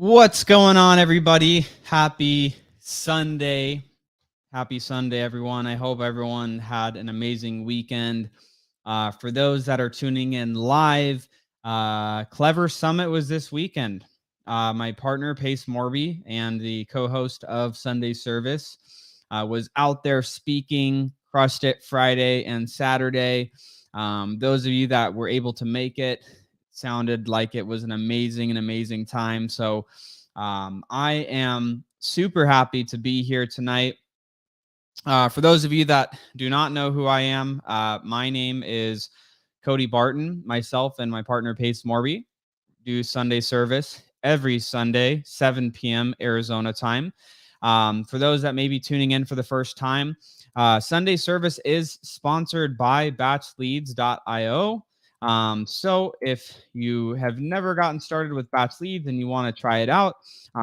What's going on, everybody? Happy Sunday. Happy Sunday, everyone. I hope everyone had an amazing weekend. For those that are tuning in live, Clever Summit was this weekend. My partner, Pace Morby, and the co-host of Sunday Service was out there speaking, crushed it Friday and Saturday. Those of you that were able to make it, sounded like it was an amazing time. So I am super happy to be here tonight. For those of you that do not know who I am, my name is Cody Barton. Myself and my partner Pace Morby do Sunday service every Sunday, 7 p.m. Arizona time. For those that may be tuning in for the first time, Sunday service is sponsored by batchleads.io. So if you have never gotten started with Batch Leads and you want to try it out,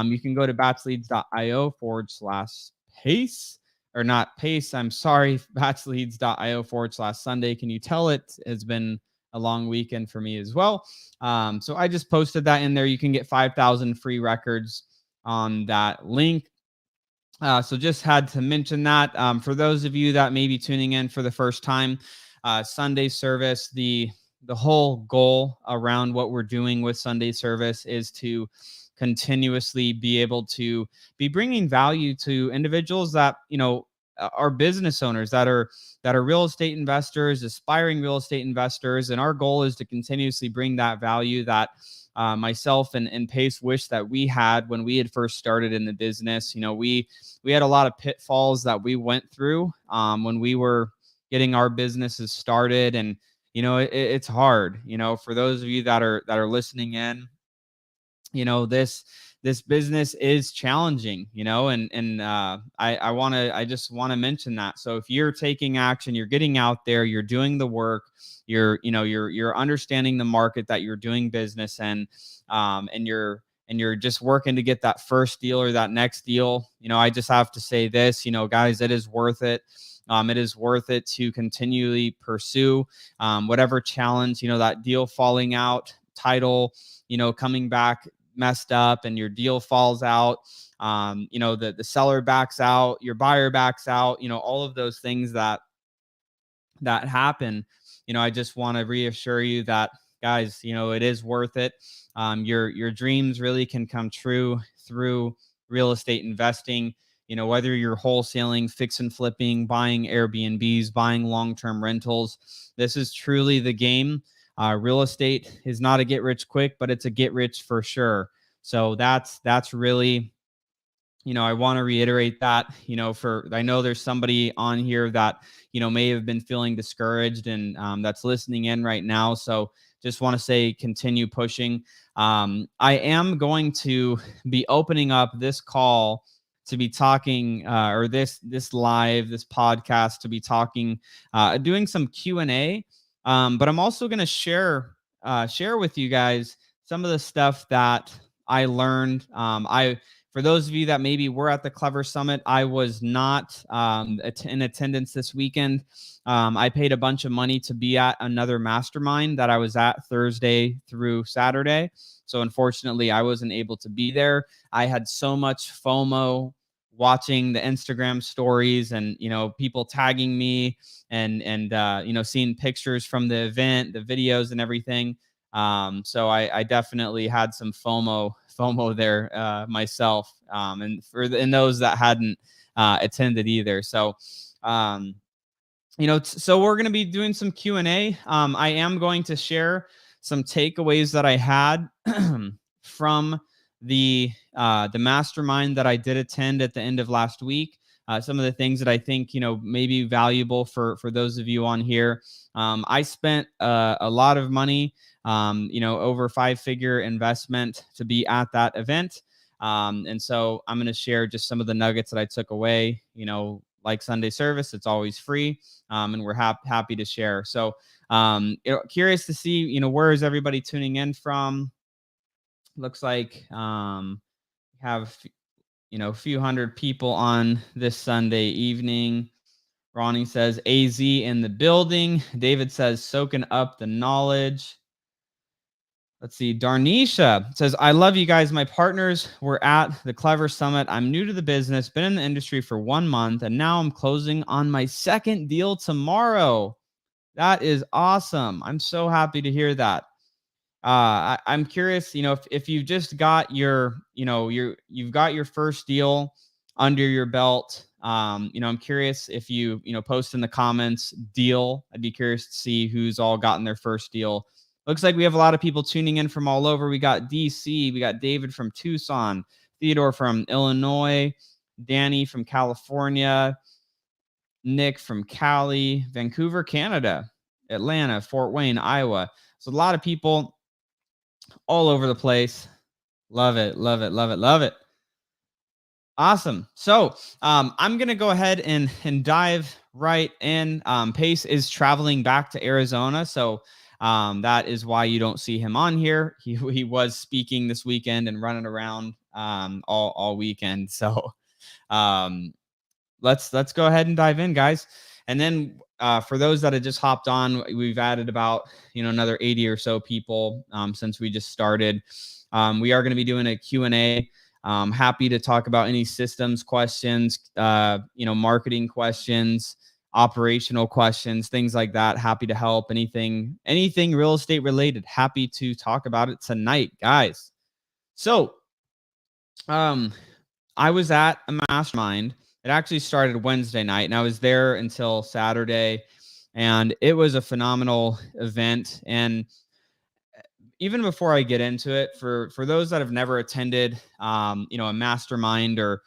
you can go to batchleads.io/pace, or not pace. I'm sorry, batchleads.io/Sunday. Can you tell it has been a long weekend for me as well? So I just posted that in there. You can get 5,000 free records on that link. So just had to mention that. For those of you that may be tuning in for the first time, Sunday service, the whole goal around what we're doing with Sunday service is to continuously be able to be bringing value to individuals that, are business owners, that are real estate investors, aspiring real estate investors. And our goal is to continuously bring that value that myself and Pace wish that we had when we had first started in the business. We had a lot of pitfalls that we went through when we were getting our businesses started. And, it's hard, for those of you that are listening in, this business is challenging, and I just want to mention that. So if you're taking action, you're getting out there, you're doing the work, you're understanding the market that you're doing business in, and you're just working to get that first deal or that next deal, I just have to say this, guys, it is worth it. It is worth it to continually pursue whatever challenge, that deal falling out, title, coming back messed up, and your deal falls out, the seller backs out, your buyer backs out, all of those things that happen. I just want to reassure you that, guys, it is worth it. Your dreams really can come true through real estate investing. Whether you're wholesaling, fix and flipping, buying Airbnbs, buying long-term rentals, this is truly the game. Real estate is not a get rich quick, but it's a get rich for sure. So that's really, I want to reiterate that, I know there's somebody on here that, may have been feeling discouraged, and that's listening in right now. So just want to say, continue pushing. I am going to be opening up this call to be talking, or this podcast to be talking, doing some Q&A. But I'm also going to share with you guys some of the stuff that I learned. For those of you that maybe were at the Clever Summit, I was not in attendance this weekend. I paid a bunch of money to be at another mastermind that I was at Thursday through Saturday. So unfortunately, I wasn't able to be there. I had so much FOMO watching the Instagram stories and, people tagging me and seeing pictures from the event, the videos and everything. So I definitely had some FOMO there myself, and and those that hadn't attended either. So so we're going to be doing some Q&A. I am going to share some takeaways that I had from the mastermind that I did attend at the end of last week. Some of the things that I think, may be valuable for those of you on here. I spent a lot of money, over 5-figure investment to be at that event. And so I'm going to share just some of the nuggets that I took away. Like Sunday service, it's always free, and we're happy to share. So curious to see, where is everybody tuning in from? Looks like have a few hundred people on this Sunday evening. Ronnie says AZ in the building. David says soaking up the knowledge. Let's see. Darnisha says, I love you guys. My partners were at the Clever Summit. I'm new to the business, been in the industry for 1 month, and now I'm closing on my second deal tomorrow. That is awesome. I'm so happy to hear that. I'm curious, if you've just got you've got your first deal under your belt. I'm curious if post in the comments deal. I'd be curious to see who's all gotten their first deal. Looks like we have a lot of people tuning in from all over. We got DC, we got David from Tucson, Theodore from Illinois, Danny from California, Nick from Cali, Vancouver, Canada, Atlanta, Fort Wayne, Iowa. So a lot of people all over the place. Love it, love it, love it, love it. Awesome. So I'm going to go ahead and dive right in. Pace is traveling back to Arizona. So that is why you don't see him on here. He was speaking this weekend and running around all weekend. So let's go ahead and dive in, guys. And then for those that have just hopped on, we've added about another 80 or so people since we just started. We are going to be doing a Q&A. Happy to talk about any systems questions, marketing questions, operational questions, things like that. Happy to help. Anything real estate related. Happy to talk about it tonight, guys. So I was at a mastermind. It actually started Wednesday night, and I was there until Saturday, and it was a phenomenal event. And even before I get into it, for those that have never attended, a mastermind or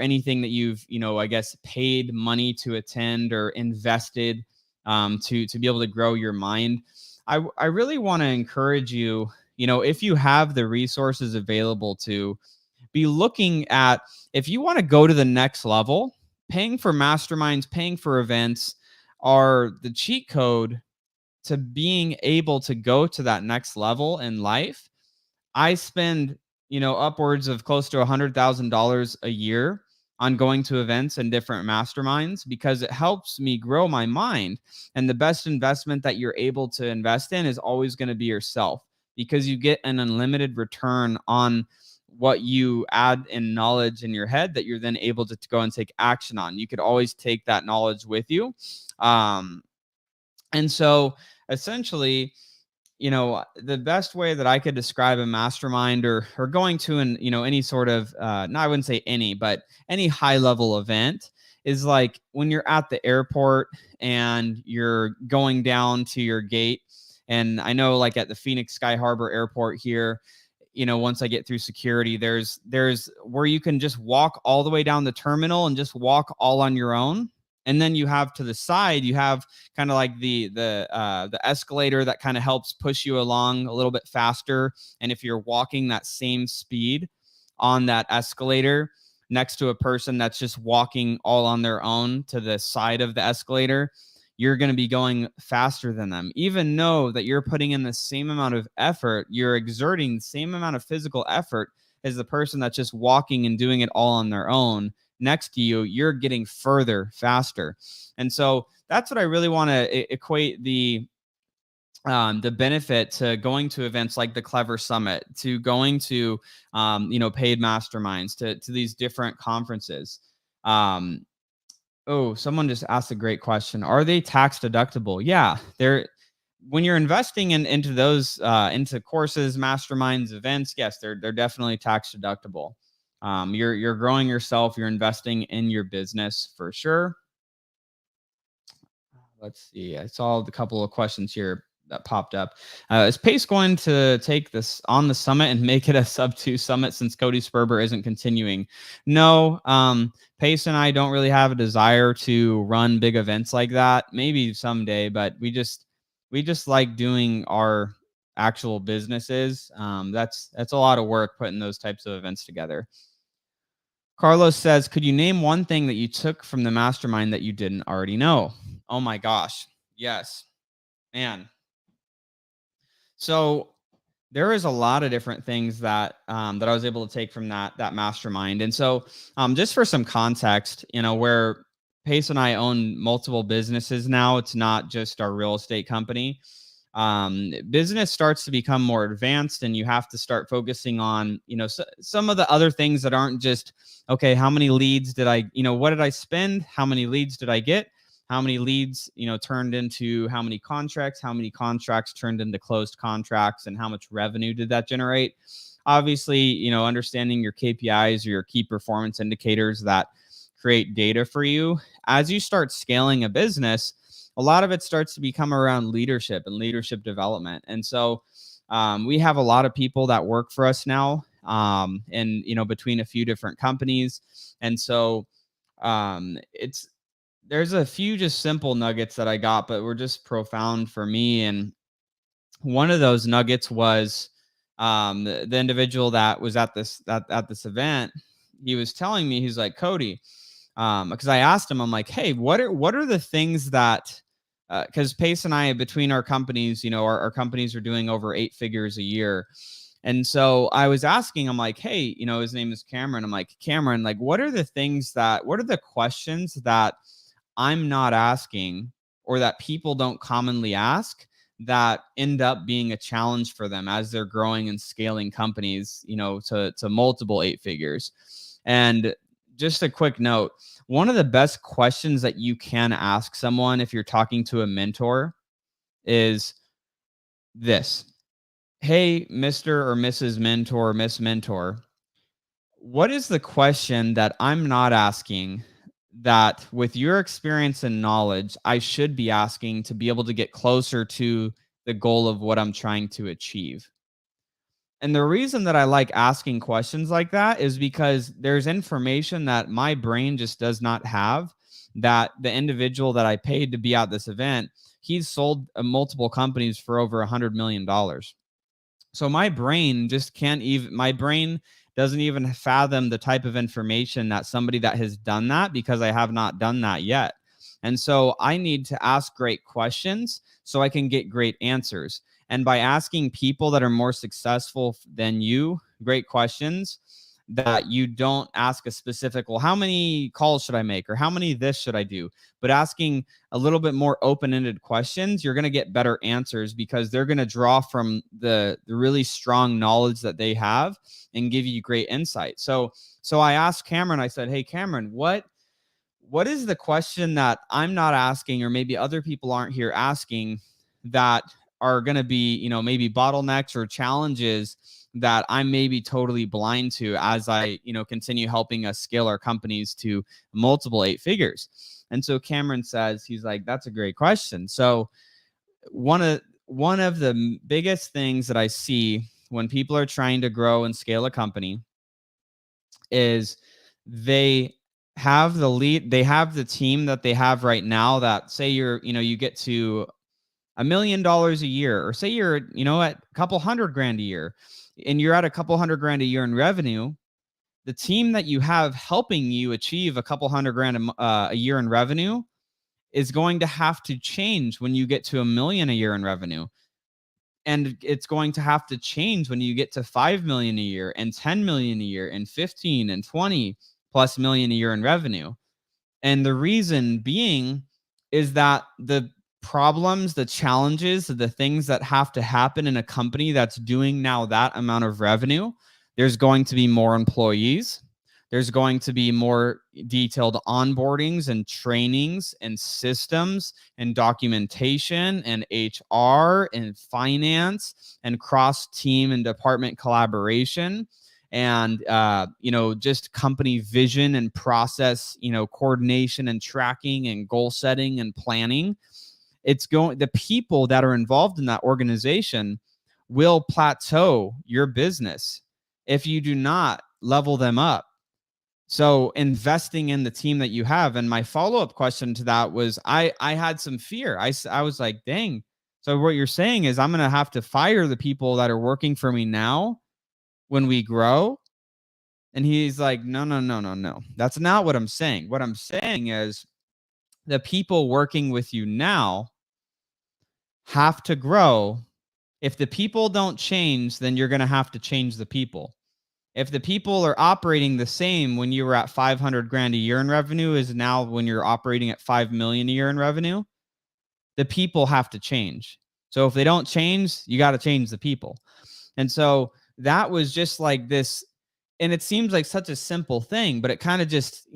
anything that you've, I guess, paid money to attend or invested to be able to grow your mind, I really want to encourage you, if you have the resources available to be looking at, if you want to go to the next level, paying for masterminds, paying for events are the cheat code to being able to go to that next level in life. I spend, upwards of close to $100,000 a year on going to events and different masterminds because it helps me grow my mind. And the best investment that you're able to invest in is always going to be yourself, because you get an unlimited return on what you add in knowledge in your head that you're then able to go and take action on. You could always take that knowledge with you. And so essentially, the best way that I could describe a mastermind or going to any sort of, no, I wouldn't say any, but any high level event is like when you're at the airport and you're going down to your gate. And I know like at the Phoenix Sky Harbor Airport here, once I get through security, there's where you can just walk all the way down the terminal and just walk all on your own. And then you have to the side, you have kind of like the escalator that kind of helps push you along a little bit faster. And if you're walking that same speed on that escalator next to a person that's just walking all on their own to the side of the escalator, you're going to be going faster than them. Even know that you're putting in the same amount of effort, you're exerting the same amount of physical effort as the person that's just walking and doing it all on their own next to you. You're getting further faster. And so that's what I really want to equate the benefit to going to events like the Clever Summit, to going to paid masterminds, to these different conferences. Oh, someone just asked a great question. Are they tax deductible? Yeah, they're, when you're investing into those into courses, masterminds, events, yes, they're definitely tax deductible. You're growing yourself, you're investing in your business for sure. Let's see. I saw a couple of questions here that popped up. Is Pace going to take this on the summit and make it a sub 2 summit since Cody Sperber isn't continuing? No, Pace and I don't really have a desire to run big events like that. Maybe someday, but we just like doing our actual businesses. That's a lot of work putting those types of events together. Carlos says, could you name one thing that you took from the mastermind that you didn't already know? Oh my gosh. Yes, man. So there is a lot of different things that that I was able to take from that mastermind. And so just for some context, where Pace and I own multiple businesses now, it's not just our real estate company. business starts to become more advanced, and you have to start focusing on, some of the other things that aren't just, okay, how many leads did I, what did I spend? How many leads did I get? How many leads, turned into how many contracts? How many contracts turned into closed contracts? And how much revenue did that generate? Obviously, understanding your KPIs or your key performance indicators that create data for you. As you start scaling a business, a lot of it starts to become around leadership and leadership development. And so we have a lot of people that work for us now, and, between a few different companies. And so there's a few just simple nuggets that I got, but were just profound for me. And one of those nuggets was the individual that was at this event. He was telling me, he's like, Cody, because I asked him, I'm like, hey, what are the things that, because Pace and I, between our companies, our companies are doing over 8 figures a year. And so I was asking, I'm like, hey, his name is Cameron. I'm like, Cameron, like, what are the questions that I'm not asking, or that people don't commonly ask, that end up being a challenge for them as they're growing and scaling companies, to multiple 8 figures? And just a quick note, one of the best questions that you can ask someone if you're talking to a mentor is this: hey, Mr. or Mrs. Mentor, Miss Mentor, what is the question that I'm not asking that, with your experience and knowledge, I should be asking to be able to get closer to the goal of what I'm trying to achieve? And the reason that I like asking questions like that is because there's information that my brain just does not have, that the individual that I paid to be at this event, he's sold multiple companies for over $100 million. So my brain just can't even, my brain doesn't even fathom the type of information that somebody that has done that, because I have not done that yet. And so I need to ask great questions so I can get great answers. And by asking people that are more successful than you great questions, that you don't ask a specific, well, how many calls should I make, or how many this should I do, but asking a little bit more open-ended questions, you're going to get better answers, because they're going to draw from the really strong knowledge that they have and give you great insight. So I asked Cameron, I said, hey, Cameron, what is the question that I'm not asking, or maybe other people aren't here asking, that are going to be, maybe bottlenecks or challenges that I'm maybe totally blind to as I, continue helping us scale our companies to multiple 8 figures? And so Cameron says, he's like, that's a great question. So one of the biggest things that I see when people are trying to grow and scale a company is they have the team that they have right now, that say you get to $1 million a year, or say you're, at a couple $100,000 a year, and you're at a couple $100,000 a year in revenue. The team that you have helping you achieve a couple $100,000 a year in revenue is going to have to change when you get to $1 million a year in revenue. And it's going to have to change when you get to 5 million a year, and 10 million a year, and 15 and 20 plus million a year in revenue. And the reason being is that the problems, the challenges, the things that have to happen in a company that's doing now that amount of revenue, there's going to be more employees. There's going to be more detailed onboardings and trainings and systems and documentation and HR and finance and cross-team and department collaboration, and just company vision and process, coordination and tracking and goal setting and planning. The people that are involved in that organization will plateau your business if you do not level them up. So investing in the team that you have. And my follow-up question to that was, I had some fear. I was like, dang. So what you're saying is I'm going to have to fire the people that are working for me now when we grow? And he's like, no. That's not what I'm saying. What I'm saying is the people working with you now have to grow. If the people don't change, then you're going to have to change the people. If the people are operating the same when you were at 500,000 a year in revenue as now when you're operating at 5 million a year in revenue, the people have to change. So if they don't change, you got to change the people. And so that was just like this, and it seems like such a simple thing, but it kind of just,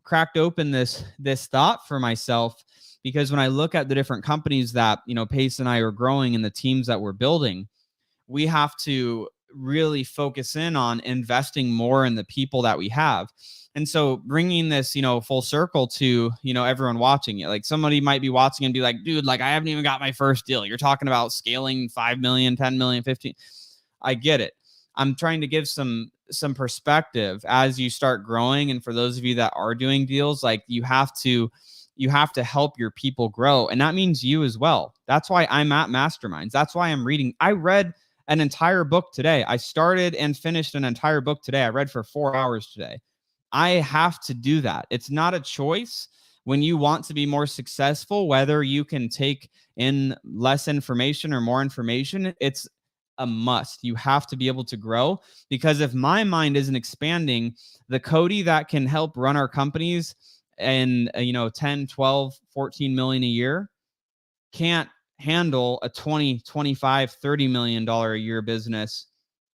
cracked open this thought for myself, because when I look at the different companies that, Pace and I are growing and the teams that we're building, we have to really focus in on investing more in the people that we have. And so bringing this, full circle to, everyone watching it, like somebody might be watching and be like, dude, like I haven't even got my first deal. You're talking about scaling 5 million, 10 million, 15. I get it. I'm trying to give some perspective as you start growing. And for those of you that are doing deals, like you have to help your people grow. And that means you as well. That's why I'm at masterminds. That's why I'm reading. I read an entire book today. I started and finished an entire book today. I read for 4 hours today. I have to do that. It's not a choice. When you want to be more successful, whether you can take in less information or more information, it's a must. You have to be able to grow, because if my mind isn't expanding, the Cody that can help run our companies and 10, 12, 14 million a year can't handle a 20, 25, 30 million dollar a year business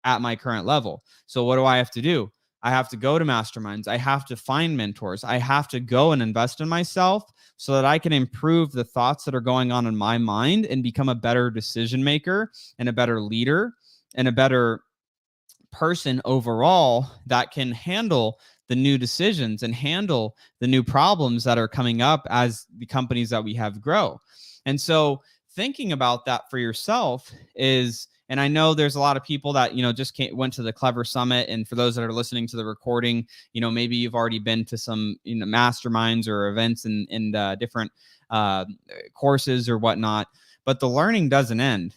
at my current level. So what do I have to do? I have to go to masterminds. I have to find mentors. I have to go and invest in myself so that I can improve the thoughts that are going on in my mind and become a better decision maker and a better leader and a better person overall that can handle the new decisions and handle the new problems that are coming up as the companies that we have grow. And so thinking about that for yourself is, and I know there's a lot of people that, just went to the Clever Summit. And for those that are listening to the recording, maybe you've already been to some, masterminds or events and different courses or whatnot, but the learning doesn't end.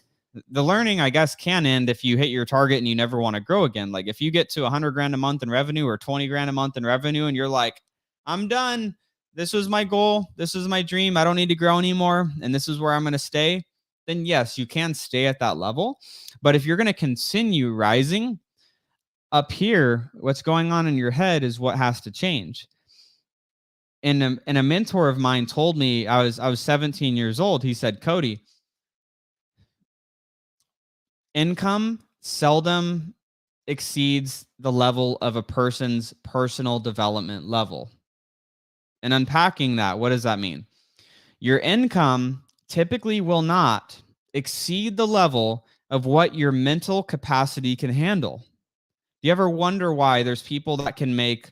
The learning, I guess, can end if you hit your target and you never want to grow again. Like if you get to 100 grand a month in revenue or 20 grand a month in revenue and you're like, I'm done. This was my goal. This is my dream. I don't need to grow anymore. And this is where I'm going to stay. Then yes, you can stay at that level. But if you're going to continue rising up here, what's going on in your head is what has to change. And a mentor of mine told me, I was 17 years old. He said, Cody, income seldom exceeds the level of a person's personal development level. And unpacking that, what does that mean? Your income typically will not exceed the level of what your mental capacity can handle. Do you ever wonder why there's people that can make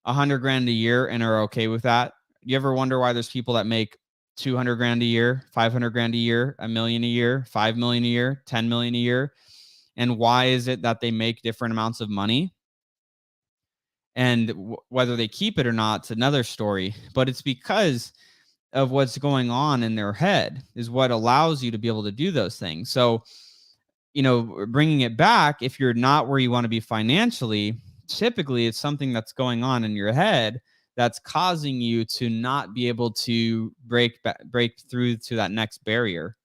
100 grand a year and are okay with that? Do you ever wonder why there's people that make 200 grand a year, 500 grand a year, $1 million a year, 5 million a year, 10 million a year? And why is it that they make different amounts of money? And whether they keep it or not, it's another story. But it's because of what's going on in their head is what allows you to be able to do those things. So, bringing it back, if you're not where you want to be financially, typically it's something that's going on in your head that's causing you to not be able to break through to that next barrier.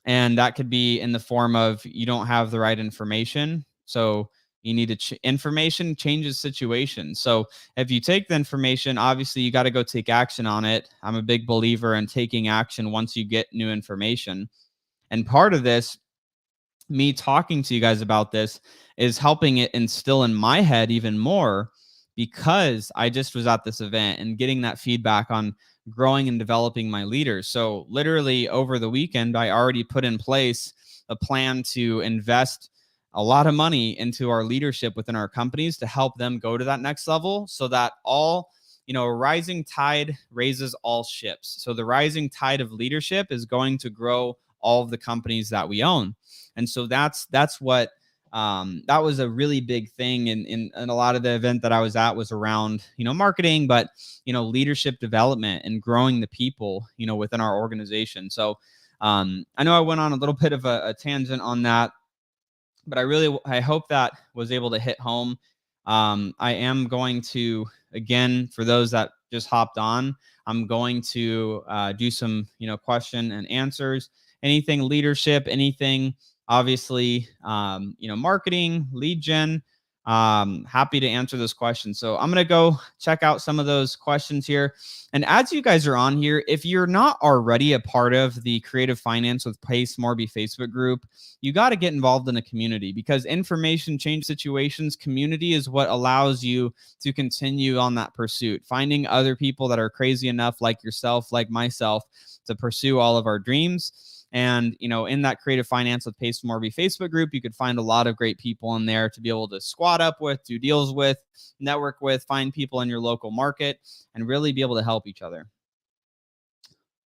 And that could be in the form of you don't have the right information. So you need to information changes situations. So if you take the information, obviously you got to go take action on it. I'm a big believer in taking action once you get new information. And part of this, me talking to you guys about this, is helping it instill in my head even more, because I just was at this event and getting that feedback on growing and developing my leaders. So literally over the weekend, I already put in place a plan to invest a lot of money into our leadership within our companies to help them go to that next level, so that a rising tide raises all ships. So the rising tide of leadership is going to grow all of the companies that we own. And so that's what that was a really big thing. And a lot of the event that I was at was around, marketing, but, leadership development and growing the people, within our organization. So I know I went on a little bit of a tangent on that, but I hope that was able to hit home. I am going to, again, for those that just hopped on, I'm going to do some, question and answers, anything leadership, anything, obviously, marketing, lead gen. Happy to answer those questions. So I'm going to go check out some of those questions here. And as you guys are on here, if you're not already a part of the Creative Finance with Pace Morby Facebook group, you got to get involved in a community, because information change situations. Community is what allows you to continue on that pursuit, finding other people that are crazy enough, like yourself, like myself, to pursue all of our dreams. And, in that Creative Finance with Pace Morby Facebook group, you could find a lot of great people in there to be able to squat up with, do deals with, network with, find people in your local market, and really be able to help each other.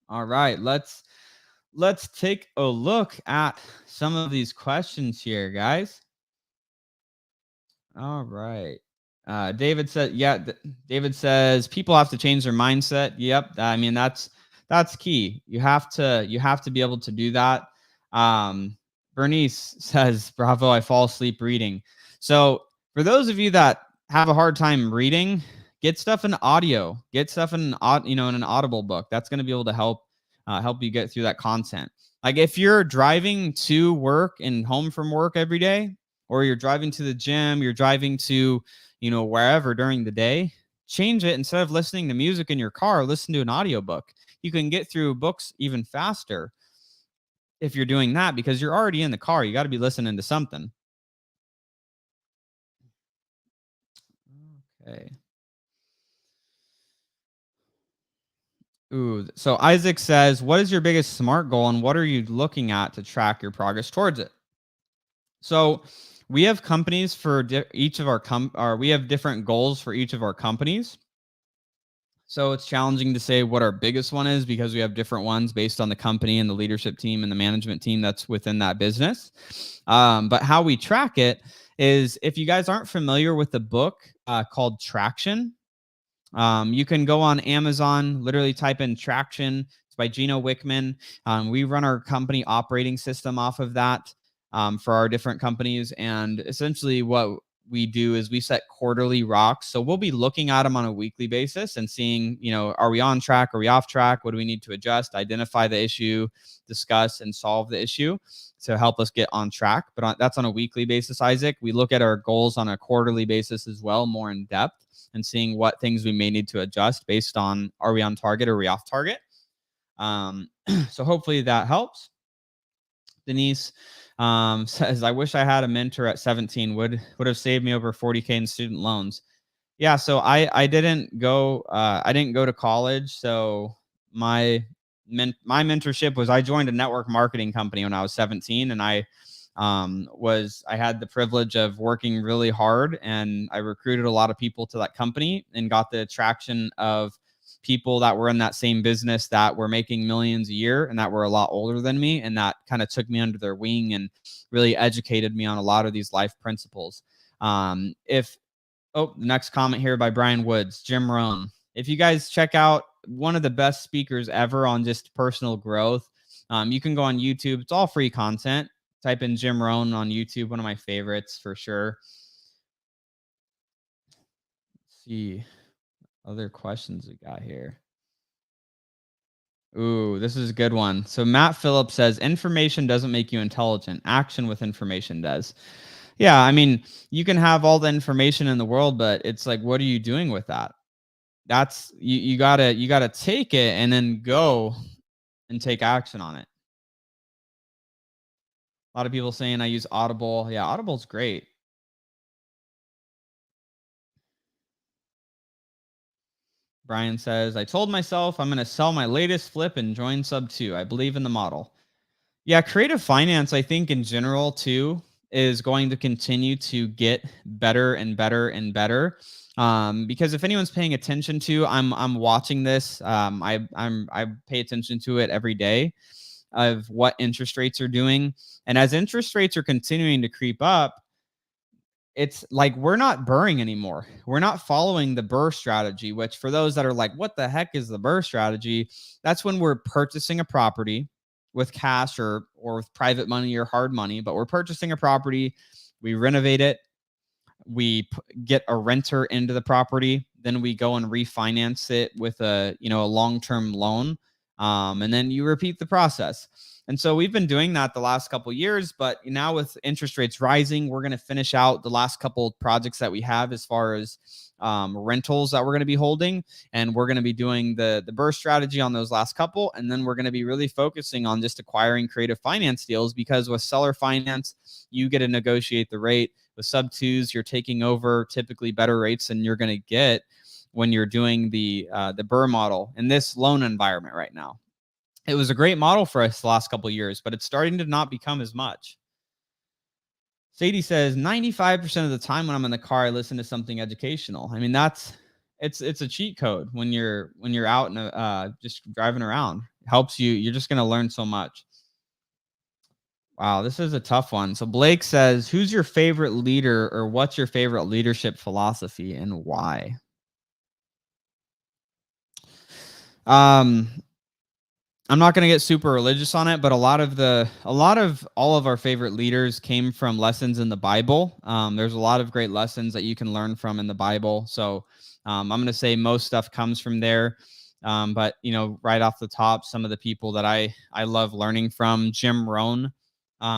All right, let's take a look at some of these questions here, guys. All right. David said, David says people have to change their mindset. Yep. I mean, that's key. You have to be able to do that. Bernice says, bravo, I fall asleep reading. So for those of you that have a hard time reading, get stuff in audio, get stuff in in an Audible book. That's going to be able to help you get through that content. Like if you're driving to work and home from work every day, or you're driving to the gym, you're driving to, wherever during the day, change it. Instead of listening to music in your car, listen to an audiobook. You can get through books even faster if you're doing that, because you're already in the car. You got to be listening to something. Okay. Ooh, so Isaac says, what is your biggest SMART goal and what are you looking at to track your progress towards it? So we have companies for each of our we have different goals for each of our companies. So it's challenging to say what our biggest one is, because we have different ones based on the company and the leadership team and the management team that's within that business. But how we track it is, if you guys aren't familiar with the book called Traction, you can go on Amazon, literally type in Traction. It's by Gino Wickman. We run our company operating system off of that for our different companies. And essentially what we do is we set quarterly rocks. So we'll be looking at them on a weekly basis and seeing, are we on track? Are we off track? What do we need to adjust? Identify the issue, discuss and solve the issue to help us get on track. But that's on a weekly basis, Isaac. We look at our goals on a quarterly basis as well, more in depth, and seeing what things we may need to adjust based on, are we on target or are we off target? So hopefully that helps. Denise says, I wish I had a mentor at 17, would have saved me over 40K in student loans. Yeah, so I didn't go to college. So my mentorship was, I joined a network marketing company when I was 17, and I had the privilege of working really hard, and I recruited a lot of people to that company and got the attraction of people that were in that same business that were making millions a year and that were a lot older than me, and that kind of took me under their wing and really educated me on a lot of these life principles. The next comment here by Brian Woods, Jim Rohn. If you guys check out one of the best speakers ever on just personal growth, you can go on YouTube. It's all free content. Type in Jim Rohn on YouTube, one of my favorites for sure. Let's see other questions we got here. Ooh, this is a good one. So Matt Phillips says, information doesn't make you intelligent. Action with information does. Yeah, I mean, you can have all the information in the world, but it's like, what are you doing with that? That's you gotta take it and then go and take action on it. A lot of people saying I use Audible. Yeah, Audible's great. Brian says, I told myself I'm going to sell my latest flip and join sub 2. I believe in the model. Yeah, creative finance, I think in general too, is going to continue to get better and better and better. Because if anyone's paying attention to, I'm watching this. I pay attention to it every day of what interest rates are doing, and as interest rates are continuing to creep up, it's like we're not burring anymore. We're not following the burr strategy, which for those that are like, what the heck is the burr strategy? That's when we're purchasing a property with cash or with private money or hard money, but we're purchasing a property, we renovate it, we get a renter into the property, then we go and refinance it with a long-term loan. And then you repeat the process. And so we've been doing that the last couple of years, but now with interest rates rising, we're going to finish out the last couple of projects that we have as far as rentals that we're going to be holding. And we're going to be doing the burst strategy on those last couple. And then we're going to be really focusing on just acquiring creative finance deals, because with seller finance, you get to negotiate the rate. With sub twos, you're taking over typically better rates than you're going to get when you're doing the BRRRR model in this loan environment right now. It was a great model for us the last couple of years, but it's starting to not become as much. Sadie says 95% of the time when I'm in the car, I listen to something educational. I mean, it's a cheat code when you're out and just driving around. It helps you. You're just going to learn so much. Wow, this is a tough one. So Blake says, who's your favorite leader, or what's your favorite leadership philosophy and why? I'm not going to get super religious on it, but a lot of all of our favorite leaders came from lessons in the Bible. There's a lot of great lessons that you can learn from in the Bible. So I'm going to say most stuff comes from there. But right off the top, some of the people that I love learning from, Jim Rohn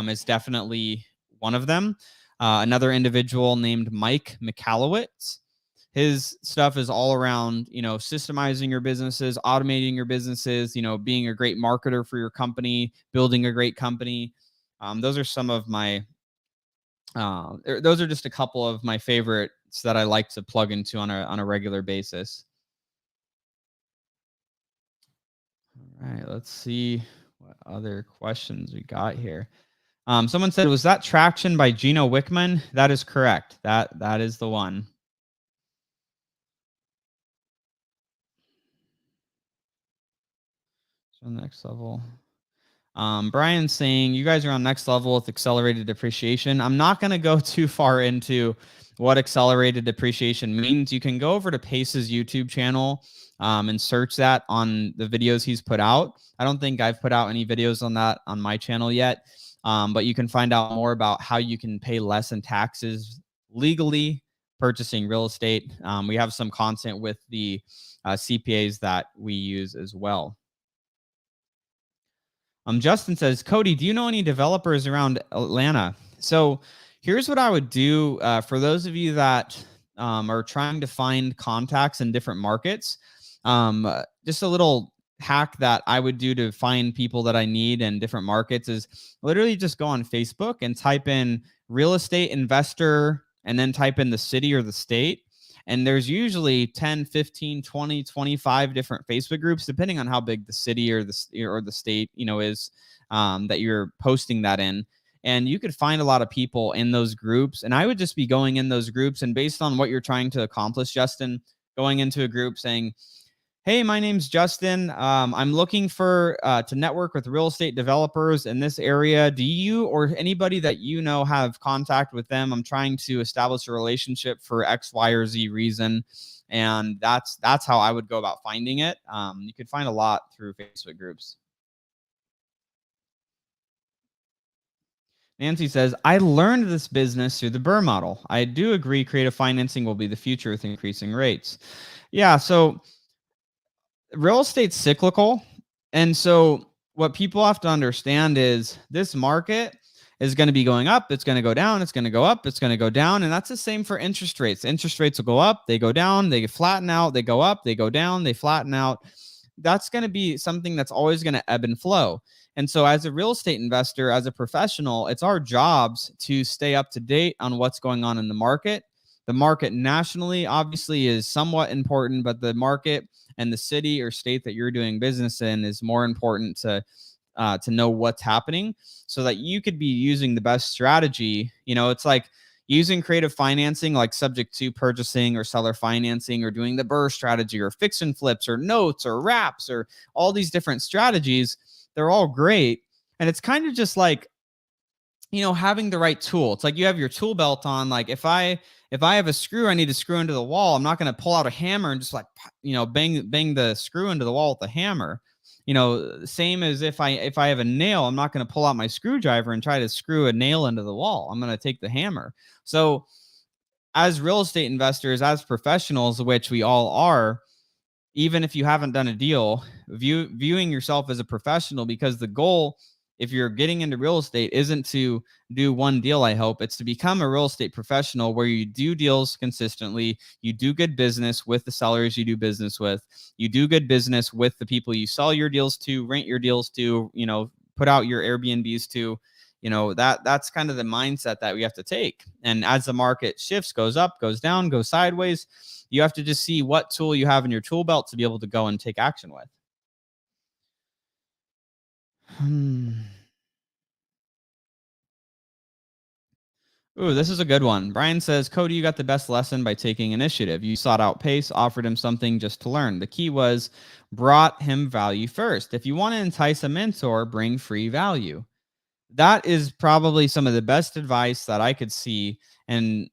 is definitely one of them. Another individual named Mike Michalowicz. His stuff is all around, systemizing your businesses, automating your businesses, being a great marketer for your company, building a great company. Those are some of my, those are just a couple of my favorites that I like to plug into on a regular basis. All right, let's see what other questions we got here. Someone said, was that Traction by Gino Wickman? That is correct. That is the one. So next level. Brian's saying, you guys are on next level with accelerated depreciation. I'm not going to go too far into what accelerated depreciation means. You can go over to Pace's YouTube channel and search that on the videos he's put out. I don't think I've put out any videos on that on my channel yet, but you can find out more about how you can pay less in taxes legally purchasing real estate. We have some content with the CPAs that we use as well. Justin says, Cody, do you know any developers around Atlanta? So here's what I would do for those of you that are trying to find contacts in different markets. Just a little hack that I would do to find people that I need in different markets is literally just go on Facebook and type in real estate investor and then type in the city or the state. And there's usually 10, 15, 20, 25 different Facebook groups, depending on how big the city or the state, is that you're posting that in. And you could find a lot of people in those groups. And I would just be going in those groups, and based on what you're trying to accomplish, Justin, going into a group saying, hey, my name's Justin. I'm looking for to network with real estate developers in this area. Do you or anybody that have contact with them? I'm trying to establish a relationship for X, Y, or Z reason. And that's how I would go about finding it. You could find a lot through Facebook groups. Nancy says, I learned this business through the BRRRR model. I do agree creative financing will be the future with increasing rates. Yeah, so real estate's cyclical. And so what people have to understand is this market is going to be going up. It's going to go down. It's going to go up. It's going to go down. And that's the same for interest rates. Interest rates will go up. They go down. They flatten out. They go up. They go down. They flatten out. That's going to be something that's always going to ebb and flow. And so as a real estate investor, as a professional, it's our jobs to stay up to date on what's going on in the market. The market nationally obviously is somewhat important, but the market and the city or state that you're doing business in is more important to know what's happening so that you could be using the best strategy. It's like using creative financing, like subject to purchasing or seller financing, or doing the BRRRR strategy or fix and flips or notes or wraps or all these different strategies. They're all great. And it's kind of just like, having the right tool. It's like you have your tool belt on. Like if I have a screw I need to screw into the wall, I'm not going to pull out a hammer and just like, bang the screw into the wall with the hammer. Same as if I have a nail, I'm not going to pull out my screwdriver and try to screw a nail into the wall. I'm going to take the hammer. So as real estate investors, as professionals, which we all are, even if you haven't done a deal, viewing yourself as a professional, because the goal if you're getting into real estate, isn't to do one deal. I hope it's to become a real estate professional where you do deals consistently, you do good business with the sellers you do business with, you do good business with the people you sell your deals to, rent your deals to, put out your Airbnbs to. That's kind of the mindset that we have to take. And as the market shifts, goes up, goes down, goes sideways, you have to just see what tool you have in your tool belt to be able to go and take action with. Ooh, this is a good one. Brian says, Cody, you got the best lesson by taking initiative. You sought out pace, offered him something just to learn. The key was brought him value first. If you want to entice a mentor, bring free value. That is probably some of the best advice that I could see, and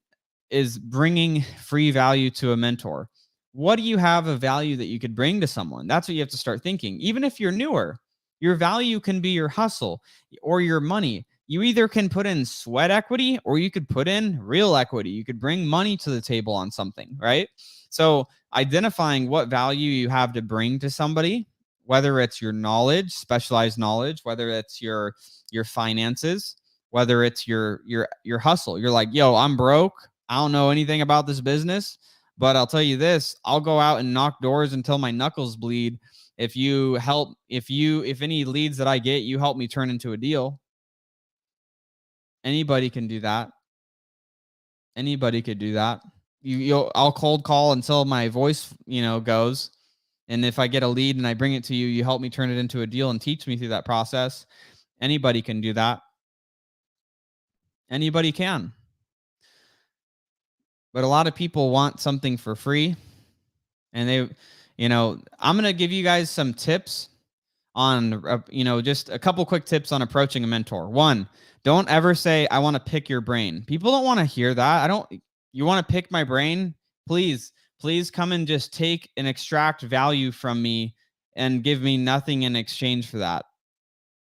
is bringing free value to a mentor. What do you have of value that you could bring to someone? That's what you have to start thinking. Even if you're newer, your value can be your hustle or your money. You either can put in sweat equity or you could put in real equity. You could bring money to the table on something, right? So identifying what value you have to bring to somebody, whether it's your knowledge, specialized knowledge, whether it's your finances, whether it's your hustle. You're like, yo, I'm broke. I don't know anything about this business, but I'll tell you this, I'll go out and knock doors until my knuckles bleed. If any leads that I get, you help me turn into a deal. Anybody can do that. Anybody could do that. I'll cold call until my voice, goes. And if I get a lead and I bring it to you, you help me turn it into a deal and teach me through that process. Anybody can do that. Anybody can. But a lot of people want something for free. And I'm going to give you guys some tips on, just a couple quick tips on approaching a mentor. One, don't ever say, I want to pick your brain. People don't want to hear that. You want to pick my brain? Please come and just take and extract value from me and give me nothing in exchange for that.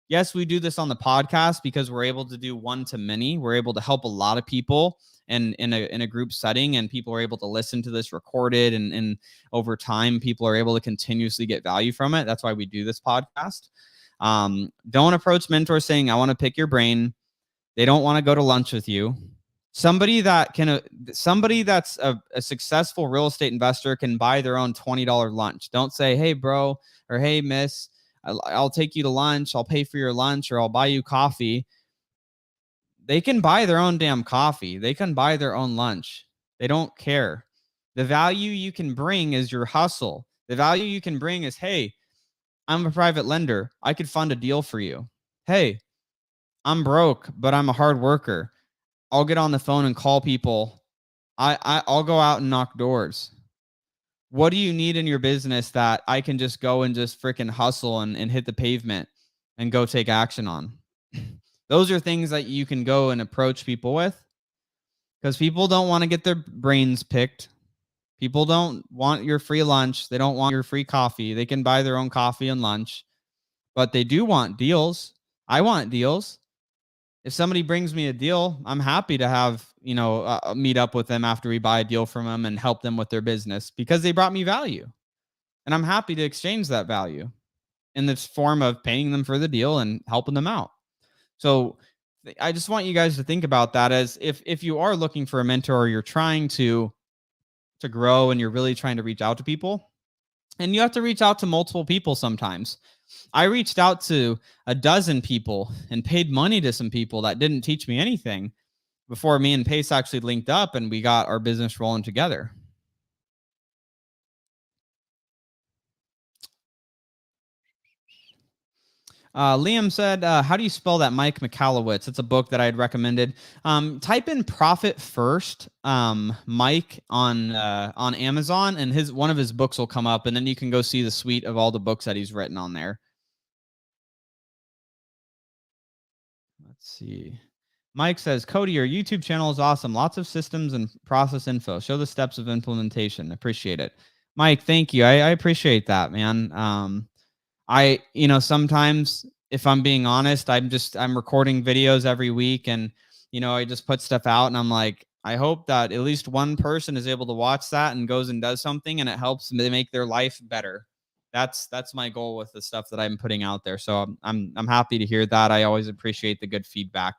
Yes, we do this on the podcast because we're able to do one to many. We're able to help a lot of people in a group setting, and people are able to listen to this recorded, and over time, people are able to continuously get value from it. That's why we do this podcast. Don't approach mentors saying, I want to pick your brain. They don't want to go to lunch with you. Somebody that's a successful real estate investor can buy their own $20 lunch. Don't say, hey, bro, or hey, miss, I'll take you to lunch. I'll pay for your lunch, or I'll buy you coffee. They can buy their own damn coffee. They can buy their own lunch. They don't care. The value you can bring is your hustle. The value you can bring is, hey, I'm a private lender. I could fund a deal for you. Hey, I'm broke, but I'm a hard worker. I'll get on the phone and call people. I'll go out and knock doors. What do you need in your business that I can just go and just freaking hustle and hit the pavement and go take action on? Those are things that you can go and approach people with, because people don't want to get their brains picked. People don't want your free lunch. They don't want your free coffee. They can buy their own coffee and lunch, but they do want deals. I want deals. If somebody brings me a deal, I'm happy to have, meet up with them after we buy a deal from them and help them with their business, because they brought me value. And I'm happy to exchange that value in this form of paying them for the deal and helping them out. So I just want you guys to think about that, as if you are looking for a mentor, or you're trying to grow and you're really trying to reach out to people, and you have to reach out to multiple people sometimes. I reached out to a dozen people and paid money to some people that didn't teach me anything before me and Pace actually linked up and we got our business rolling together. Liam said, how do you spell that, Mike Michalowicz? It's a book that I had recommended. Type in Profit First, Mike on Amazon, and one of his books will come up, and then you can go see the suite of all the books that he's written on there. Let's see. Mike says, Cody, your YouTube channel is awesome. Lots of systems and process info. Show the steps of implementation. Appreciate it. Mike, thank you. I appreciate that, man. Sometimes, if I'm being honest, I'm recording videos every week, and, I just put stuff out, and I'm like, I hope that at least one person is able to watch that and goes and does something, and it helps them make their life better. That's my goal with the stuff that I'm putting out there. So I'm happy to hear that. I always appreciate the good feedback.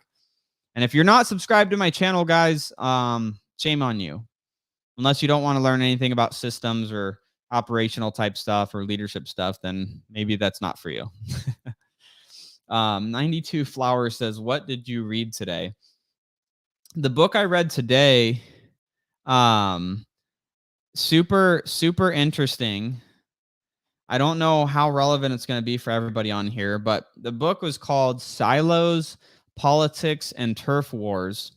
And if you're not subscribed to my channel, guys, shame on you. Unless you don't want to learn anything about systems or operational type stuff or leadership stuff, then maybe that's not for you. 92 Flowers says, what did you read today? The book I read today, super interesting. I don't know how relevant it's going to be for everybody on here, but the book was called Silos, Politics, and Turf Wars.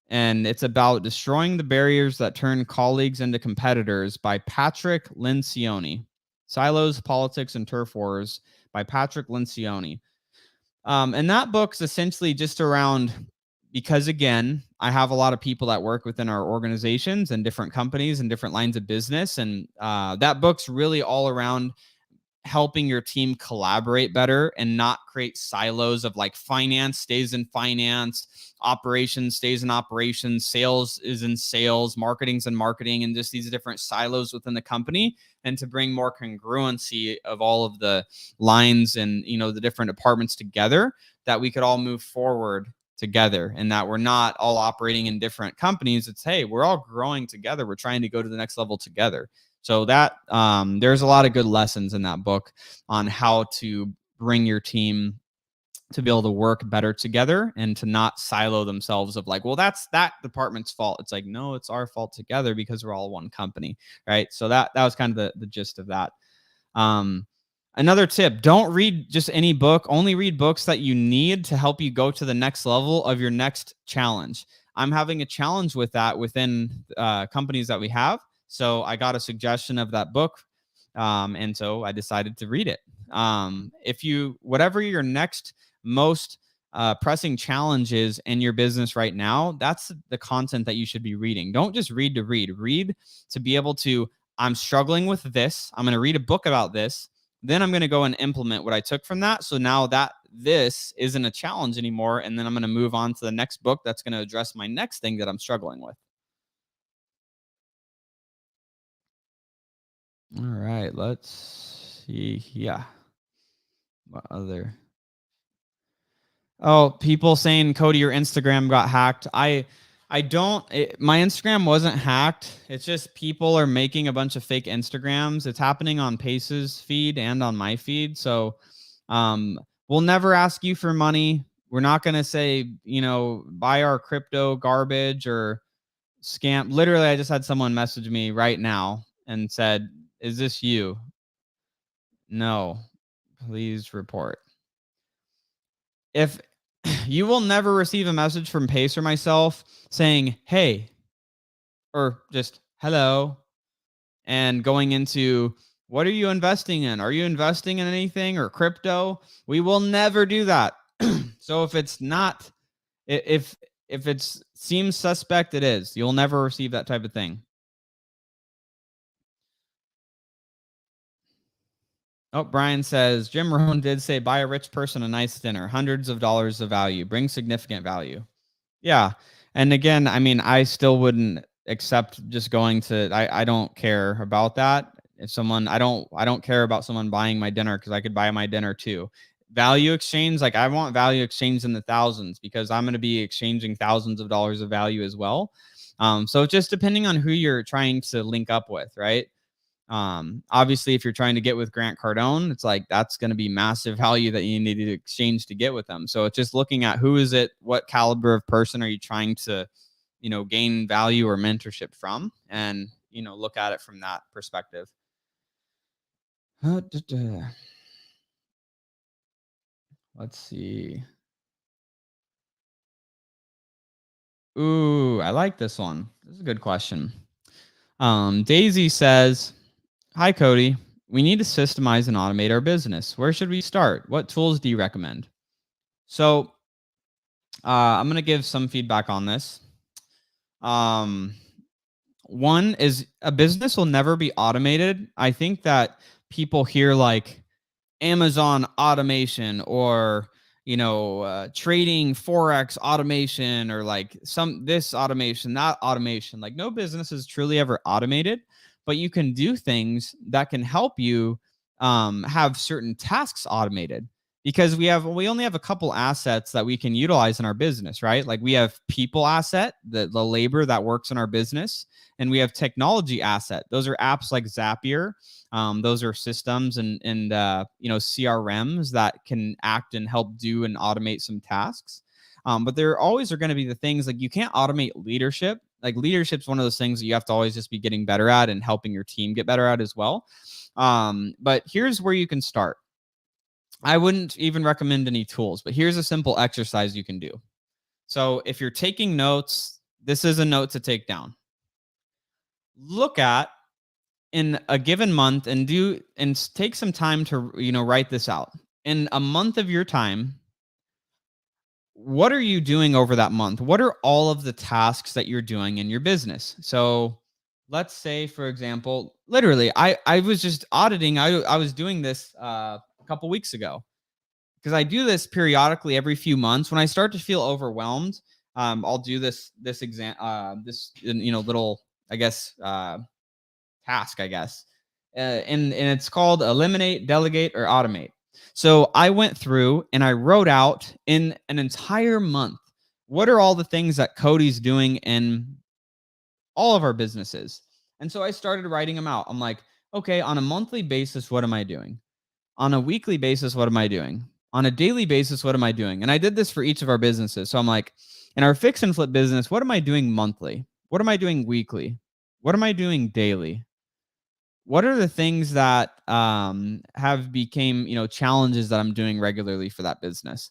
And it's about destroying the barriers that turn colleagues into competitors by Patrick Lencioni. Silos, Politics, and Turf Wars by Patrick Lencioni. And that book's essentially just around, because again, I have a lot of people that work within our organizations and different companies and different lines of business. And that book's really all around helping your team collaborate better and not create silos of like finance stays in finance, operations stays in operations, sales is in sales, marketing's in marketing, and just these different silos within the company, and to bring more congruency of all of the lines and, you know, the different departments together, that we could all move forward together, and that we're not all operating in different companies. It's, hey, we're all growing together. We're trying to go to the next level together. So that there's a lot of good lessons in that book on how to bring your team to be able to work better together and to not silo themselves of like, well, that's that department's fault. It's like, no, it's our fault together because we're all one company, right? So that was kind of the gist of that. Another tip, don't read just any book. Only read books that you need to help you go to the next level of your next challenge. I'm having a challenge with that within companies that we have. So I got a suggestion of that book, and so I decided to read it. Whatever your next most pressing challenge is in your business right now, that's the content that you should be reading. Don't just read to read. Read to be able to, I'm struggling with this. I'm going to read a book about this. Then I'm going to go and implement what I took from that. So now that this isn't a challenge anymore, and then I'm going to move on to the next book that's going to address my next thing that I'm struggling with. All right, let's see. Yeah. What other? Oh, people saying, Cody, your Instagram got hacked. My Instagram wasn't hacked. It's just people are making a bunch of fake Instagrams. It's happening on Pace's feed and on my feed. So we'll never ask you for money. We're not going to say, you know, buy our crypto garbage or scam. Literally, I just had someone message me right now and said, is this you? No, please report. If you will never receive a message from Pace or myself saying, hey, or just hello, and going into, what are you investing in? Are you investing in anything or crypto? We will never do that. So if it's not, if it seems suspect, it is. You'll never receive that type of thing. Oh, Brian says, Jim Rohn did say, buy a rich person a nice dinner, hundreds of dollars of value, bring significant value. Yeah. And again, I mean, I still wouldn't accept just going to, I don't care about that. If someone, I don't care about someone buying my dinner, because I could buy my dinner too. Value exchange, like I want value exchange in the thousands, because I'm going to be exchanging thousands of dollars of value as well. So just depending on who you're trying to link up with, right? Obviously, if you're trying to get with Grant Cardone, it's like that's going to be massive value that you need to exchange to get with them. So it's just looking at who is it, what caliber of person are you trying to, you know, gain value or mentorship from, and, you know, look at it from that perspective. Let's see. Ooh, I like this one. This is a good question. Daisy says, hi, Cody. We need to systemize and automate our business. Where should we start? What tools do you recommend? So I'm going to give some feedback on this. One is, a business will never be automated. I think that people hear like Amazon automation, or, you know, trading Forex automation, or like this automation, that automation. Like, no business is truly ever automated, but you can do things that can help you have certain tasks automated because we only have a couple assets that we can utilize in our business, right? Like we have people asset, the labor that works in our business, and we have technology asset. Those are apps like Zapier. Those are systems and CRMs that can act and help do and automate some tasks. But there always are going to be the things like you can't automate leadership. Like leadership's one of those things that you have to always just be getting better at and helping your team get better at as well. But here's where you can start. I wouldn't even recommend any tools, but here's a simple exercise you can do. So if you're taking notes, this is a note to take down. Look at in a given month and take some time to write this out. In a month of your time, what are you doing over that month? What are all of the tasks that you're doing in your business? So let's say, for example, literally, I was just auditing. I was doing this a couple weeks ago because I do this periodically every few months. When I start to feel overwhelmed, I'll do this little, I guess, task, I guess. And it's called eliminate, delegate, or automate. So I went through and I wrote out in an entire month, what are all the things that Cody's doing in all of our businesses? And so I started writing them out. I'm like, okay, on a monthly basis, what am I doing? On a weekly basis, what am I doing? On a daily basis, what am I doing? And I did this for each of our businesses. So I'm like, in our fix and flip business, what am I doing monthly? What am I doing weekly? What am I doing daily? What are the things that have became challenges that I'm doing regularly for that business?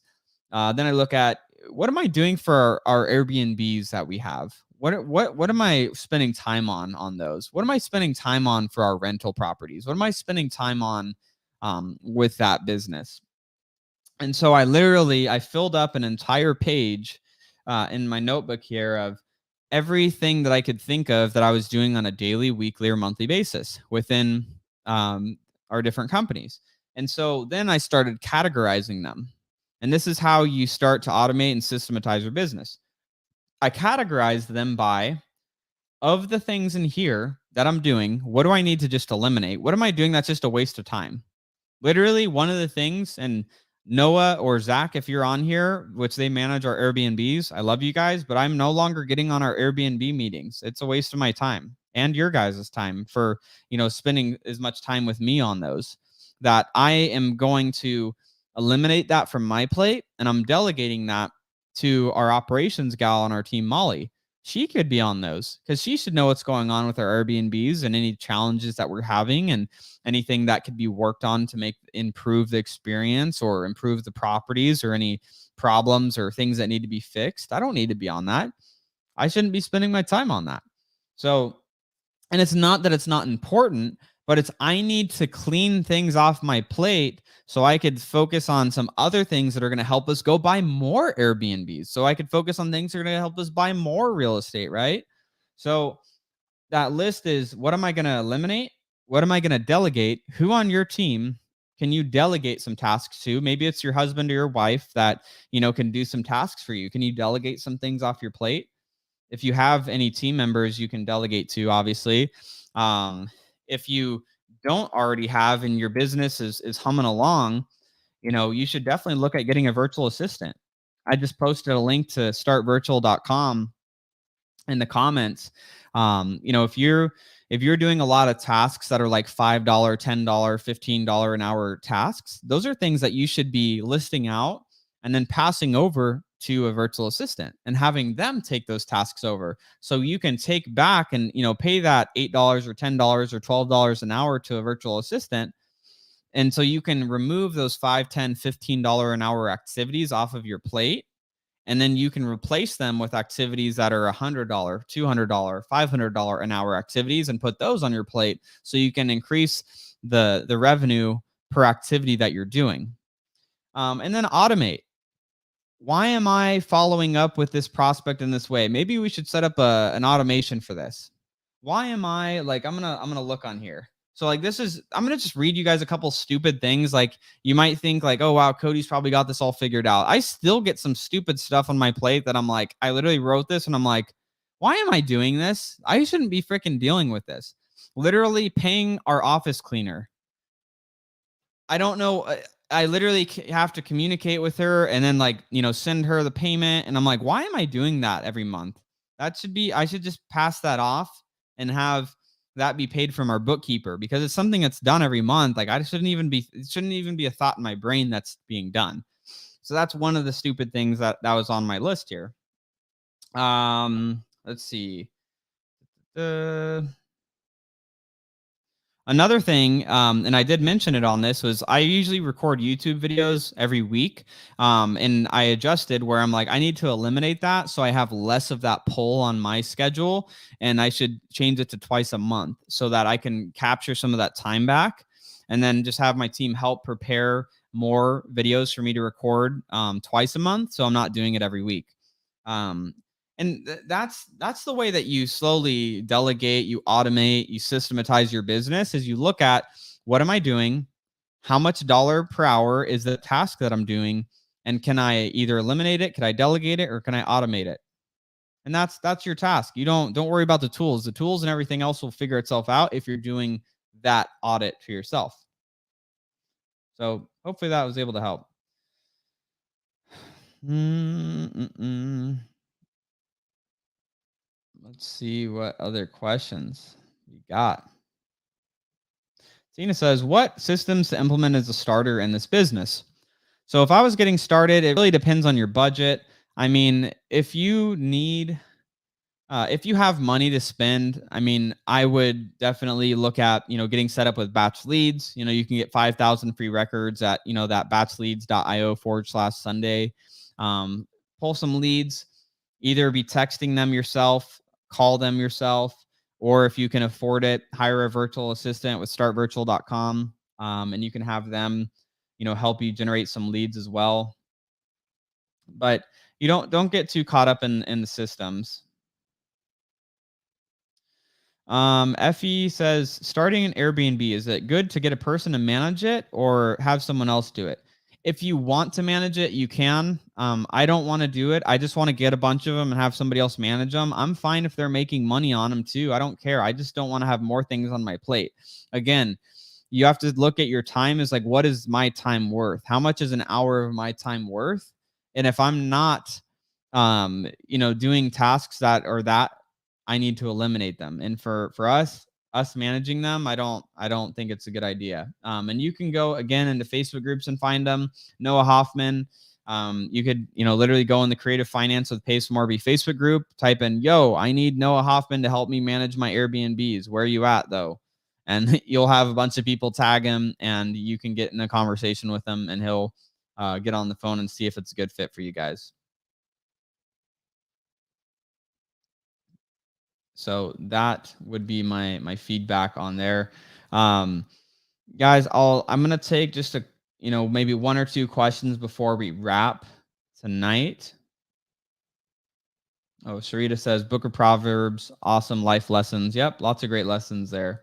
Then I look at what am I doing for our Airbnbs that we have? What am I spending time on those? What am I spending time on for our rental properties? What am I spending time on with that business? And so I filled up an entire page in my notebook here of everything that I could think of that I was doing on a daily, weekly, or monthly basis within our different companies. And so then I started categorizing them. And this is how you start to automate and systematize your business. I categorized them by, of the things in here that I'm doing, what do I need to just eliminate? What am I doing that's just a waste of time? Literally, one of the things, and Noah or Zach, if you're on here, which they manage our Airbnbs, I love you guys, but I'm no longer getting on our Airbnb meetings. It's a waste of my time and your guys' time for, spending as much time with me on those, that I am going to eliminate that from my plate, and I'm delegating that to our operations gal on our team, Molly. She could be on those because she should know what's going on with our Airbnbs and any challenges that we're having and anything that could be worked on to improve the experience or improve the properties or any problems or things that need to be fixed. I don't need to be on that. I shouldn't be spending my time on that. So, and it's not that it's not important, but I need to clean things off my plate so I could focus on some other things that are going to help us go buy more Airbnbs. So I could focus on things that are going to help us buy more real estate, right? So that list is, what am I going to eliminate? What am I going to delegate? Who on your team can you delegate some tasks to? Maybe it's your husband or your wife that, can do some tasks for you. Can you delegate some things off your plate? If you have any team members you can delegate to, obviously. If you don't already have and your business is humming along, you should definitely look at getting a virtual assistant. I just posted a link to startvirtual.com in the comments. If you're doing a lot of tasks that are like $5, $10, $15 an hour tasks, those are things that you should be listing out and then passing over to a virtual assistant and having them take those tasks over. So you can take back and, pay that $8 or $10 or $12 an hour to a virtual assistant. And so you can remove those $5, $10, $15 an hour activities off of your plate. And then you can replace them with activities that are $100, $200, $500 an hour activities and put those on your plate so you can increase the revenue per activity that you're doing. And then automate. Why am I following up with this prospect in this way? Maybe we should set up an automation for this. Why am I like, I'm gonna look on here. So like I'm gonna just read you guys a couple stupid things. Like you might think like, oh wow, Cody's probably got this all figured out. I still get some stupid stuff on my plate that I'm like, I literally wrote this and I'm like, why am I doing this? I shouldn't be freaking dealing with this. Literally paying our office cleaner. I don't know. I literally have to communicate with her and then like, send her the payment. And I'm like, why am I doing that every month? I should just pass that off and have that be paid from our bookkeeper because it's something that's done every month. Like it shouldn't even be a thought in my brain that's being done. So that's one of the stupid things that was on my list here. Let's see. Uh, Another thing, and I did mention it on this, was I usually record YouTube videos every week. And I adjusted where I'm like, I need to eliminate that so I have less of that pull on my schedule. And I should change it to twice a month so that I can capture some of that time back and then just have my team help prepare more videos for me to record twice a month. So I'm not doing it every week. Um, that's the way that you slowly delegate, you automate, you systematize your business. Is you look at what am I doing, how much dollar per hour is the task that I'm doing, and can I either eliminate it, can I delegate it, or can I automate it? And that's your task. You don't worry about the tools. The tools and everything else will figure itself out if you're doing that audit for yourself. So hopefully that was able to help. Mm-mm-mm. Let's see what other questions we got. Tina says, what systems to implement as a starter in this business? So if I was getting started, it really depends on your budget. I mean, if you have money to spend, I mean, I would definitely look at, getting set up with batch leads. You can get 5,000 free records at, that batchleads.io/Sunday. Pull some leads, either be texting them yourself, call them yourself, or if you can afford it, hire a virtual assistant with startvirtual.com. And you can have them, help you generate some leads as well. But you don't get too caught up in the systems. Effie says, starting an Airbnb, is it good to get a person to manage it or have someone else do it? If you want to manage it, you can. I don't want to do it. I just want to get a bunch of them and have somebody else manage them. I'm fine if they're making money on them too. I don't care. I just don't want to have more things on my plate. Again, you have to look at your time as like, what is my time worth? How much is an hour of my time worth? And if I'm not, doing tasks that or that, I need to eliminate them. And for us managing them, I don't think it's a good idea. And you can go again into Facebook groups and find them. Noah Hoffman. You could, literally go in the Creative Finance with Pay Some More Facebook group, type in, yo, I need Noah Hoffman to help me manage my Airbnbs. Where are you at though? And you'll have a bunch of people tag him and you can get in a conversation with him and he'll get on the phone and see if it's a good fit for you guys. So that would be my feedback on there. Guys, I'm gonna take just maybe one or two questions before we wrap tonight. Oh, Sharita says Book of Proverbs, awesome life lessons. Yep, lots of great lessons there.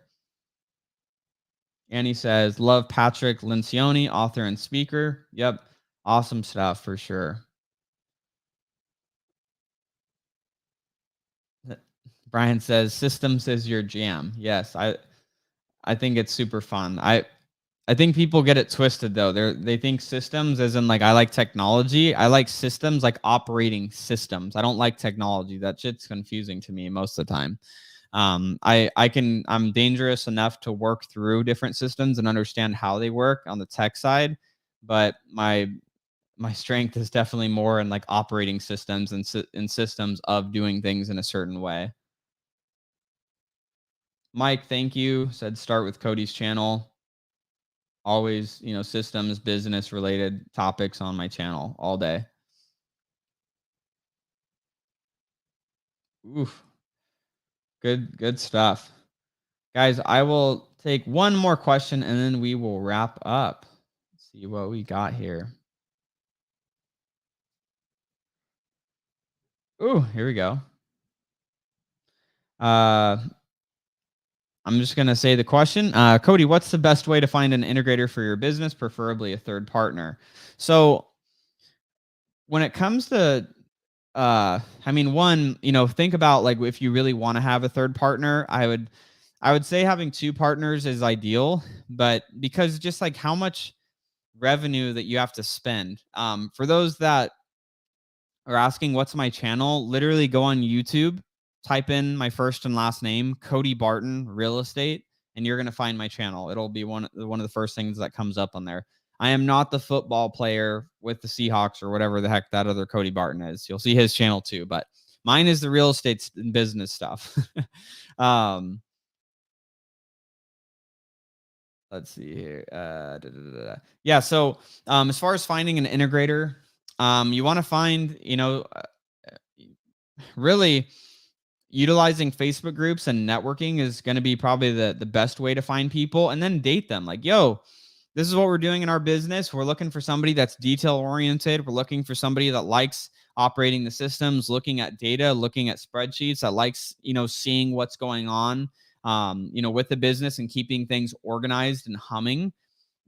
Annie says, love Patrick Lencioni, author and speaker. Yep, awesome stuff for sure. Brian says, systems is your jam. Yes, I think it's super fun. I think people get it twisted though. They think systems as in like I like technology. I like systems like operating systems. I don't like technology. That shit's confusing to me most of the time. I'm dangerous enough to work through different systems and understand how they work on the tech side, but my strength is definitely more in like operating systems and in systems of doing things in a certain way. Mike, thank you. Said start with Cody's channel. Always, systems, business related topics on my channel all day. Oof. Good stuff. Guys, I will take one more question and then we will wrap up. Let's see what we got here. Ooh, here we go. I'm just going to say the question. Cody, what's the best way to find an integrator for your business, preferably a third partner? So when it comes to I mean, one, think about like if you really want to have a third partner, I would say having two partners is ideal, but because just like how much revenue that you have to spend. For those that are asking what's my channel, literally go on YouTube, type in my first and last name, Cody Barton Real Estate, and you're gonna find my channel. It'll be one of the first things that comes up on there. I am not the football player with the Seahawks or whatever the heck that other Cody Barton is. You'll see his channel too, but mine is the real estate and business stuff. um, let's see here. Yeah. So as far as finding an integrator, you want to find, really utilizing Facebook groups and networking is going to be probably the best way to find people, and then date them. Like, yo, this is what we're doing in our business. We're looking for somebody that's detail oriented. We're looking for somebody that likes operating the systems, looking at data, looking at spreadsheets, that likes, seeing what's going on, with the business and keeping things organized and humming.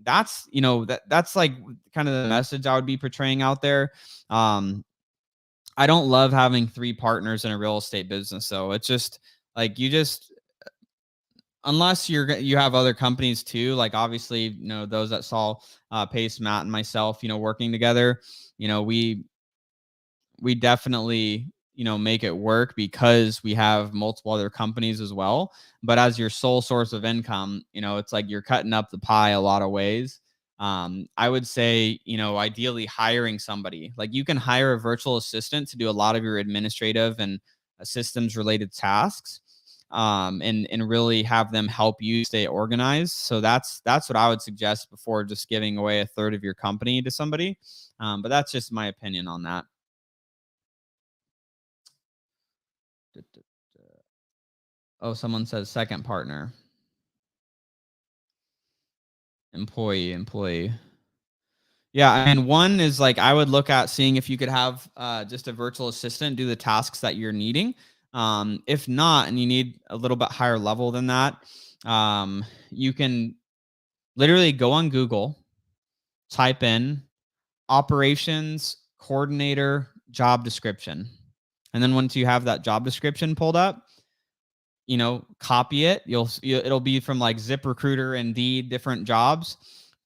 That's like kind of the message I would be portraying out there. I don't love having three partners in a real estate business. So it's just like, unless you have other companies too, like obviously, those that saw Pace, Matt, and myself, working together, we definitely, make it work because we have multiple other companies as well. But as your sole source of income, it's like you're cutting up the pie a lot of ways. I would say, ideally hiring somebody. Like, you can hire a virtual assistant to do a lot of your administrative and systems related tasks, and really have them help you stay organized. So that's what I would suggest before just giving away a third of your company to somebody. But that's just my opinion on that. Oh, someone says second partner, employee. Yeah, and one is like, I would look at seeing if you could have just a virtual assistant do the tasks that you're needing. If not, and you need a little bit higher level than that, you can literally go on Google, type in operations coordinator job description. And then once you have that job description pulled up, copy it. It'll be from like ZipRecruiter, Indeed, different jobs.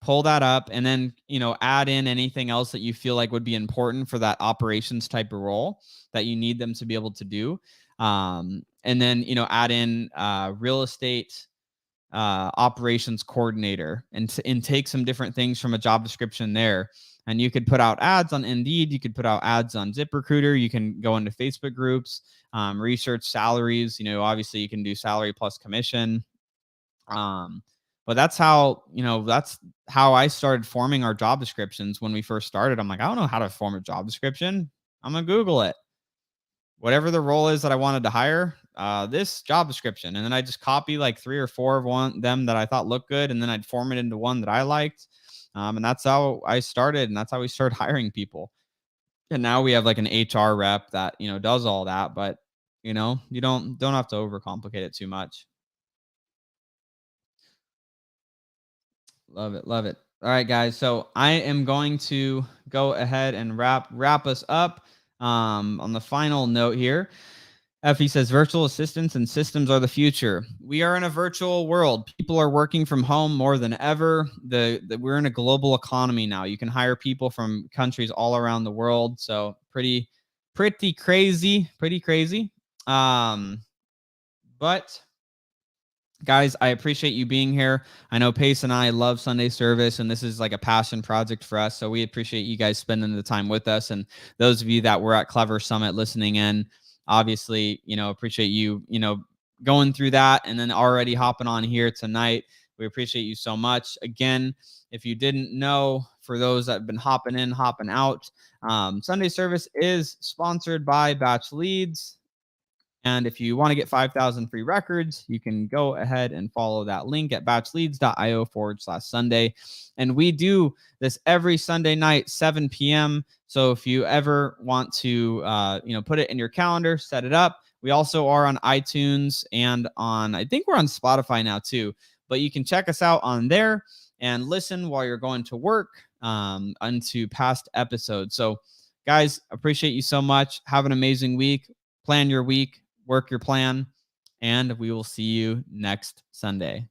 Pull that up, and then add in anything else that you feel like would be important for that operations type of role that you need them to be able to do. And then add in real estate operations coordinator, and take some different things from a job description there. And you could put out ads on Indeed. You could put out ads on ZipRecruiter. You can go into Facebook groups, research salaries. Obviously you can do salary plus commission. But that's how I started forming our job descriptions when we first started. I'm like, I don't know how to form a job description. I'm gonna Google it. Whatever the role is that I wanted to hire, this job description. And then I just copy like 3 or 4 of them that I thought looked good, and then I'd form it into one that I liked. And that's how I started, and that's how we started hiring people. And now we have like an HR rep that, does all that, but you don't have to overcomplicate it too much. Love it. Love it. All right, guys. So I am going to go ahead and wrap us up on the final note here. Effie says virtual assistants and systems are the future. We are in a virtual world. People are working from home more than ever. We're in a global economy now. You can hire people from countries all around the world. So pretty crazy, but guys, I appreciate you being here. I know Pace and I love Sunday service, and this is like a passion project for us. So we appreciate you guys spending the time with us. And those of you that were at Clever Summit listening in, obviously, appreciate you, going through that and then already hopping on here tonight. We appreciate you so much. Again, if you didn't know, for those that have been hopping in, hopping out, Sunday service is sponsored by Batch Leads. And if you want to get 5,000 free records, you can go ahead and follow that link at batchleads.io/Sunday. And we do this every Sunday night, 7 p.m. So if you ever want to, put it in your calendar, set it up. We also are on iTunes and I think we're on Spotify now too. But you can check us out on there and listen while you're going to work onto past episodes. So guys, appreciate you so much. Have an amazing week. Plan your week. Work your plan, and we will see you next Sunday.